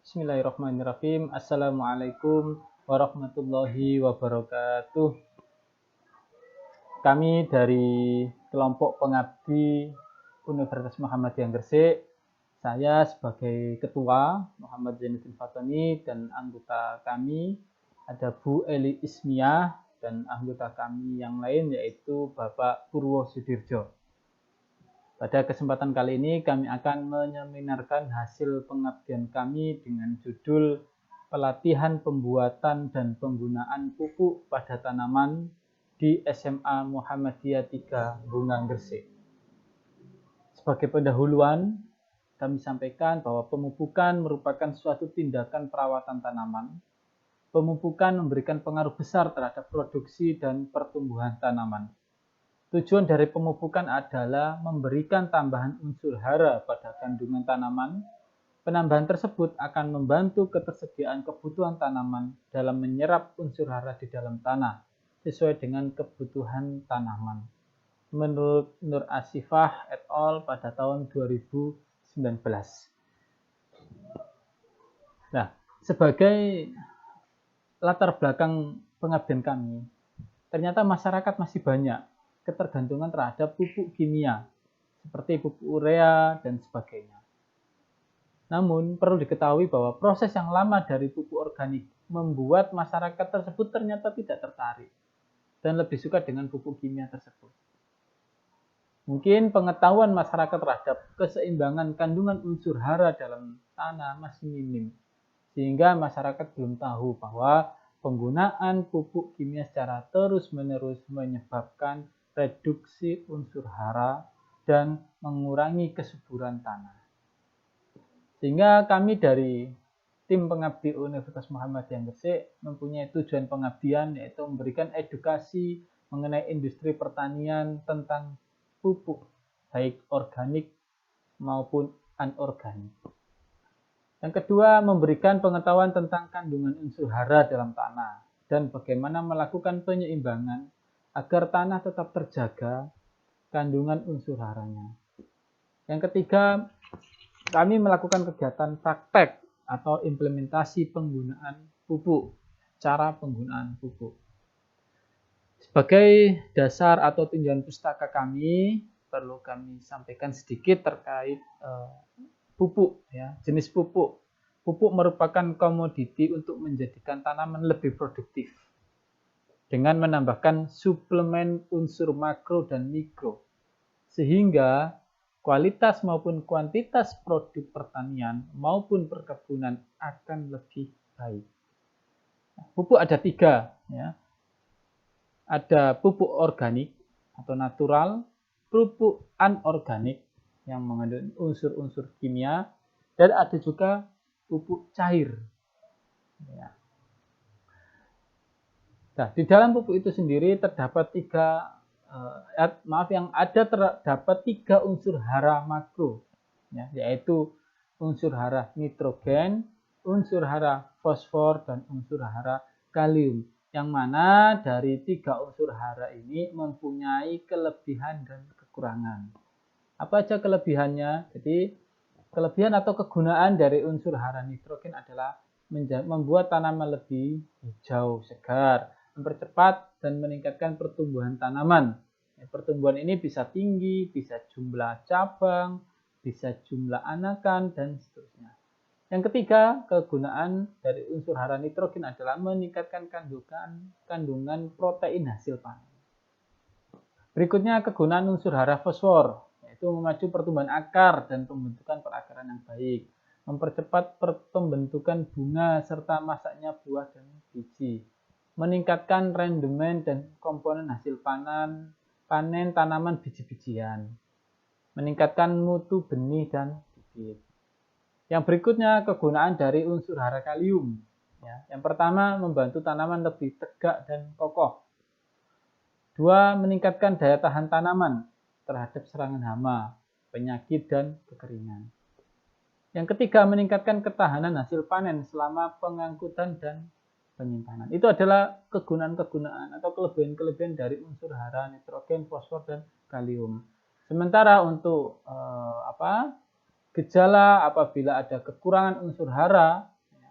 Bismillahirrahmanirrahim. Assalamualaikum warahmatullahi wabarakatuh. Kami dari kelompok pengabdi Universitas Muhammadiyah Gresik, saya sebagai ketua Muhammad Zainuddin Fatoni dan anggota kami ada Bu Eli Ismiah dan anggota kami yang lain yaitu Bapak Purwo Sudirjo. Pada kesempatan kali ini kami akan menyeminarkan hasil pengabdian kami dengan judul Pelatihan Pembuatan dan Penggunaan Pupuk pada Tanaman di SMA Muhammadiyah 3 Bunga Gresik. Sebagai pendahuluan, kami sampaikan bahwa pemupukan merupakan suatu tindakan perawatan tanaman. Pemupukan memberikan pengaruh besar terhadap produksi dan pertumbuhan tanaman. Tujuan dari pemupukan adalah memberikan tambahan unsur hara pada kandungan tanaman. Penambahan tersebut akan membantu ketersediaan kebutuhan tanaman dalam menyerap unsur hara di dalam tanah sesuai dengan kebutuhan tanaman. Menurut Nur Asifah et al. Pada tahun 2019. Nah, sebagai latar belakang pengabdian kami, ternyata masyarakat masih banyak ketergantungan terhadap pupuk kimia seperti pupuk urea dan sebagainya. Namun perlu diketahui bahwa proses yang lama dari pupuk organik membuat masyarakat tersebut ternyata tidak tertarik dan lebih suka dengan pupuk kimia tersebut. Mungkin pengetahuan masyarakat terhadap keseimbangan kandungan unsur hara dalam tanah masih minim, sehingga masyarakat belum tahu bahwa penggunaan pupuk kimia secara terus-menerus menyebabkan reduksi unsur hara dan mengurangi kesuburan tanah. Sehingga kami dari tim pengabdi Universitas Muhammadiyah Gresik mempunyai tujuan pengabdian yaitu memberikan edukasi mengenai industri pertanian tentang pupuk baik organik maupun anorganik. Yang kedua, memberikan pengetahuan tentang kandungan unsur hara dalam tanah dan bagaimana melakukan penyeimbangan agar tanah tetap terjaga kandungan unsur haranya. Yang ketiga, kami melakukan kegiatan praktek atau implementasi penggunaan pupuk, cara penggunaan pupuk. Sebagai dasar atau tinjauan pustaka kami, perlu kami sampaikan sedikit terkait pupuk, ya, jenis pupuk. Pupuk merupakan komoditi untuk menjadikan tanaman lebih produktif dengan menambahkan suplemen unsur makro dan mikro, sehingga kualitas maupun kuantitas produk pertanian maupun perkebunan akan lebih baik. Pupuk ada 3, ya. Ada pupuk organik atau natural, pupuk anorganik yang mengandung unsur-unsur kimia, dan ada juga pupuk cair. Ya. Nah, di dalam pupuk itu sendiri terdapat terdapat 3 unsur hara makro, ya, yaitu unsur hara nitrogen, unsur hara fosfor, dan unsur hara kalium. Yang mana dari 3 unsur hara ini mempunyai kelebihan dan kekurangan. Apa aja kelebihannya? Jadi kelebihan atau kegunaan dari unsur hara nitrogen adalah membuat tanaman lebih hijau, segar, mempercepat dan meningkatkan pertumbuhan tanaman. Pertumbuhan ini bisa tinggi, bisa jumlah cabang, bisa jumlah anakan, dan seterusnya. Yang ketiga, kegunaan dari unsur hara nitrogen adalah meningkatkan kandungan protein hasil panen. Berikutnya, kegunaan unsur hara fosfor, yaitu memacu pertumbuhan akar dan pembentukan perakaran yang baik, mempercepat pembentukan bunga serta masaknya buah dan biji, meningkatkan rendemen dan komponen hasil panen tanaman biji-bijian, meningkatkan mutu benih dan bibit. Yang berikutnya, kegunaan dari unsur hara kalium. Ya, yang pertama, membantu tanaman lebih tegak dan kokoh. 2, meningkatkan daya tahan tanaman terhadap serangan hama, penyakit, dan kekeringan. Yang ketiga, meningkatkan ketahanan hasil panen selama pengangkutan dan penyimpanan. Itu adalah kegunaan-kegunaan atau kelebihan-kelebihan dari unsur hara nitrogen, fosfor, dan kalium. Sementara untuk gejala apabila ada kekurangan unsur hara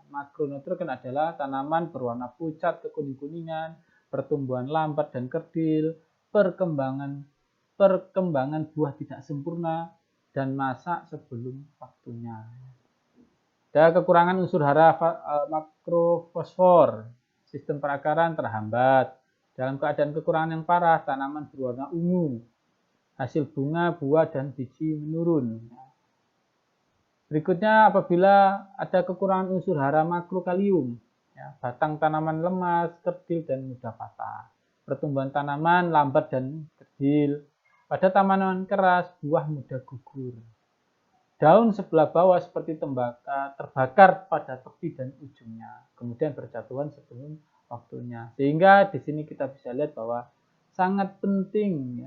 Makronutrien adalah tanaman berwarna pucat kekuning-kuningan, pertumbuhan lambat dan kerdil, perkembangan buah tidak sempurna, dan masak sebelum waktunya. Ada kekurangan unsur hara makrofosfor, sistem perakaran terhambat. Dalam keadaan kekurangan yang parah, tanaman berwarna ungu, hasil bunga, buah, dan biji menurun. Berikutnya, apabila ada kekurangan unsur hara makrokalium, batang tanaman lemas, kerdil, dan mudah patah. Pertumbuhan tanaman lambat dan kerdil. Pada tanaman keras, buah mudah gugur. Daun sebelah bawah seperti tembakau terbakar pada tepi dan ujungnya, kemudian berjatuhan sebelum waktunya. Sehingga di sini kita bisa lihat bahwa sangat penting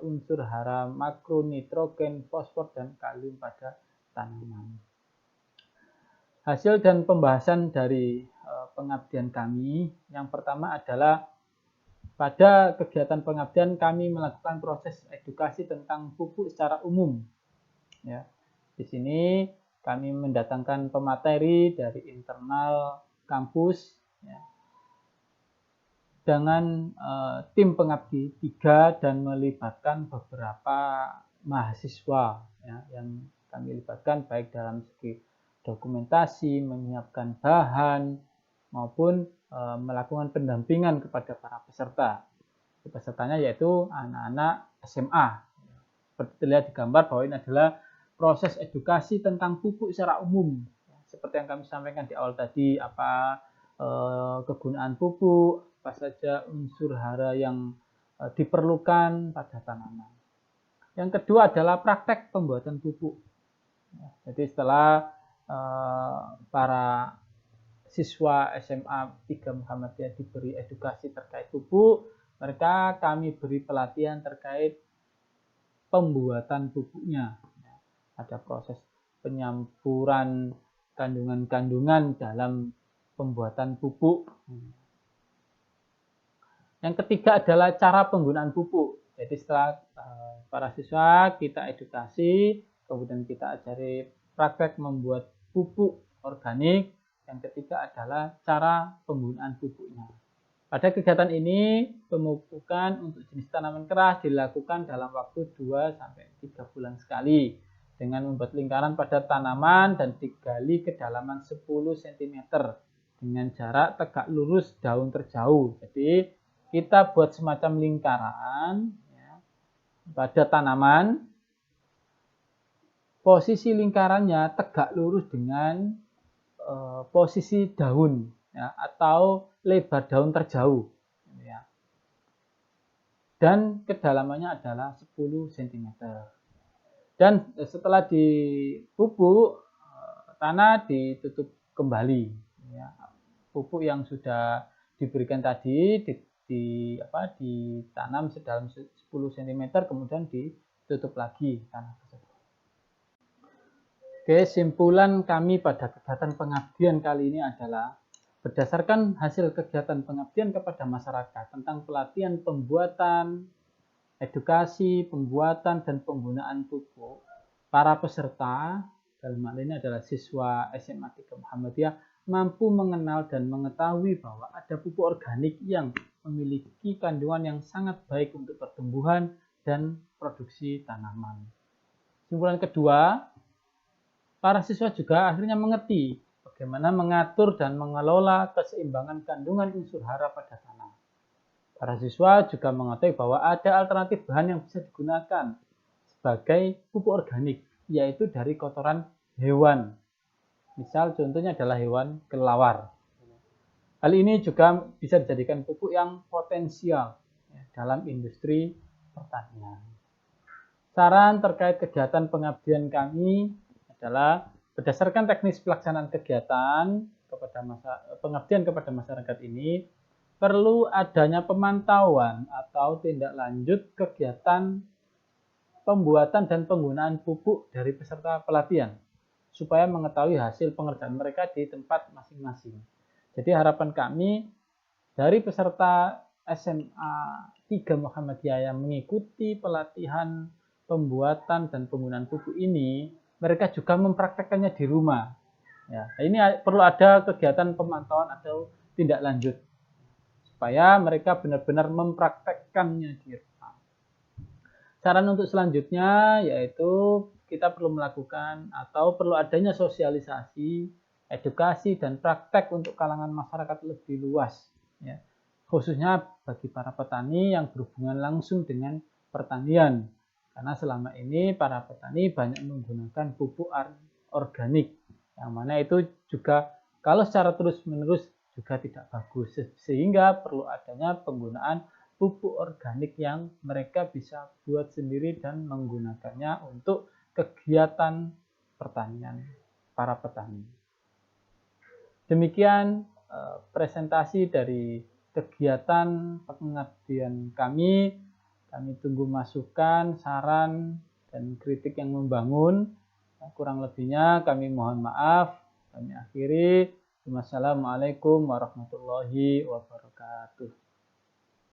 unsur hara makro, nitrogen, fosfor, dan kalium pada tanaman. Hasil dan pembahasan dari pengabdian kami, yang pertama adalah pada kegiatan pengabdian kami melakukan proses edukasi tentang pupuk secara umum. Ya, di sini kami mendatangkan pemateri dari internal kampus dengan tim pengabdi 3 dan melibatkan beberapa mahasiswa yang kami libatkan baik dalam segi dokumentasi, menyiapkan bahan, maupun melakukan pendampingan kepada para peserta. Pesertanya yaitu anak-anak SMA. Seperti terlihat di gambar bahwa ini adalah proses edukasi tentang pupuk secara umum. Seperti yang kami sampaikan di awal tadi, apa kegunaan pupuk, apa saja unsur hara yang diperlukan pada tanaman. Yang kedua adalah praktek pembuatan pupuk. Jadi setelah para siswa SMA 3 Muhammadiyah diberi edukasi terkait pupuk, kami beri pelatihan terkait pembuatan pupuknya. Ada proses penyampuran kandungan-kandungan dalam pembuatan pupuk. Yang ketiga adalah cara penggunaan pupuk. Jadi setelah para siswa kita edukasi, kemudian kita ajari praktek membuat pupuk organik. Yang ketiga adalah cara penggunaan pupuknya. Pada kegiatan ini, pemupukan untuk jenis tanaman keras dilakukan dalam waktu 2-3 bulan sekali dengan membuat lingkaran pada tanaman dan digali kedalaman 10 cm dengan jarak tegak lurus daun terjauh. Jadi kita buat semacam lingkaran pada tanaman. Posisi lingkarannya tegak lurus dengan posisi daun atau lebar daun terjauh. Dan kedalamannya adalah 10 cm. Dan setelah dipupuk, tanah ditutup kembali. Pupuk yang sudah diberikan tadi ditanam sedalam 10 cm, kemudian ditutup lagi tanah tersebut. Oke, simpulan kami pada kegiatan pengabdian kali ini adalah berdasarkan hasil kegiatan pengabdian kepada masyarakat tentang pelatihan pembuatan, edukasi, pembuatan, dan penggunaan pupuk, para peserta, dalam hal ini adalah siswa SMA 3 Muhammadiyah, mampu mengenal dan mengetahui bahwa ada pupuk organik yang memiliki kandungan yang sangat baik untuk pertumbuhan dan produksi tanaman. Simpulan kedua, para siswa juga akhirnya mengerti bagaimana mengatur dan mengelola keseimbangan kandungan unsur hara pada tanah. Para siswa juga mengetahui bahwa ada alternatif bahan yang bisa digunakan sebagai pupuk organik, yaitu dari kotoran hewan. Misal contohnya adalah hewan kelelawar. Hal ini juga bisa dijadikan pupuk yang potensial dalam industri pertanian. Saran terkait kegiatan pengabdian kami adalah berdasarkan teknis pelaksanaan kegiatan pengabdian kepada masyarakat ini, perlu adanya pemantauan atau tindak lanjut kegiatan pembuatan dan penggunaan pupuk dari peserta pelatihan, supaya mengetahui hasil pengerjaan mereka di tempat masing-masing. Jadi harapan kami dari peserta SMA 3 Muhammadiyah yang mengikuti pelatihan pembuatan dan penggunaan pupuk ini, mereka juga mempraktekkannya di rumah. Ya, ini perlu ada kegiatan pemantauan atau tindak lanjut supaya mereka benar-benar mempraktekkannya di rumah. Saran untuk selanjutnya yaitu kita perlu melakukan atau perlu adanya sosialisasi, edukasi dan praktek untuk kalangan masyarakat lebih luas, ya. Khususnya bagi para petani yang berhubungan langsung dengan pertanian. Karena selama ini para petani banyak menggunakan pupuk organik, yang mana itu juga kalau secara terus-menerus juga tidak bagus, sehingga perlu adanya penggunaan pupuk organik yang mereka bisa buat sendiri dan menggunakannya untuk kegiatan pertanian para petani. Demikian presentasi dari kegiatan pengabdian kami. Kami tunggu masukan, saran, dan kritik yang membangun. Kurang lebihnya kami mohon maaf. Kami akhiri. Wassalamualaikum warahmatullahi wabarakatuh.